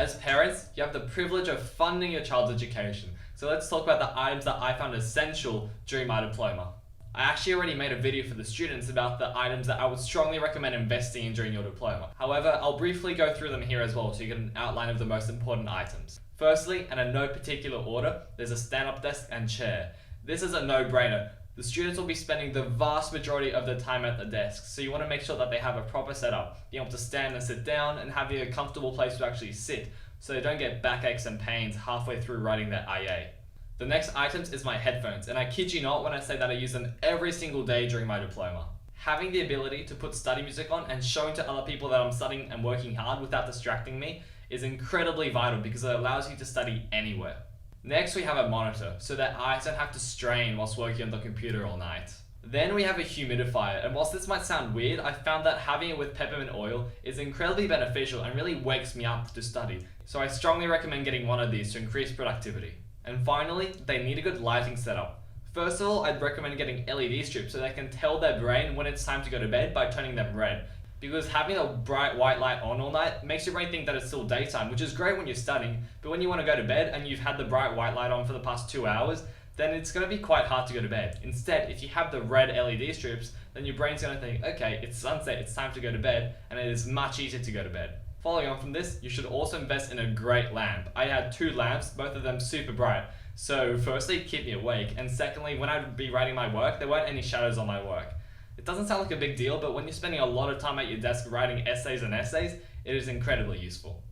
As parents, you have the privilege of funding your child's education. So let's talk about the items that I found essential during my diploma. I actually already made a video for the students about the items that I would strongly recommend investing in during your diploma. However, I'll briefly go through them here as well so you get an outline of the most important items. Firstly, and in no particular order, there's a stand-up desk and chair. This is a no-brainer. The students will be spending the vast majority of their time at the desk, so you want to make sure that they have a proper setup, being able to stand and sit down and having a comfortable place to actually sit, so they don't get backaches and pains halfway through writing their IA. The next items is my headphones, and I kid you not when I say that I use them every single day during my diploma. Having the ability to put study music on and showing to other people that I'm studying and working hard without distracting me is incredibly vital because it allows you to study anywhere. Next, we have a monitor, so that eyes don't have to strain whilst working on the computer all night. Then we have a humidifier, and whilst this might sound weird, I found that having it with peppermint oil is incredibly beneficial and really wakes me up to study. So I strongly recommend getting one of these to increase productivity. And finally, they need a good lighting setup. First of all, I'd recommend getting LED strips so they can tell their brain when it's time to go to bed by turning them red. Because having a bright white light on all night makes your brain think that it's still daytime, which is great when you're studying, but when you want to go to bed and you've had the bright white light on for the past 2 hours, then it's going to be quite hard to go to bed. Instead, if you have the red LED strips, then your brain's going to think, okay, it's sunset, it's time to go to bed, and it is much easier to go to bed. Following on from this, you should also invest in a great lamp. I had 2 lamps, both of them super bright. So firstly, keep me awake, and secondly, when I'd be writing my work, there weren't any shadows on my work. It doesn't sound like a big deal, but when you're spending a lot of time at your desk writing essays and essays, it is incredibly useful.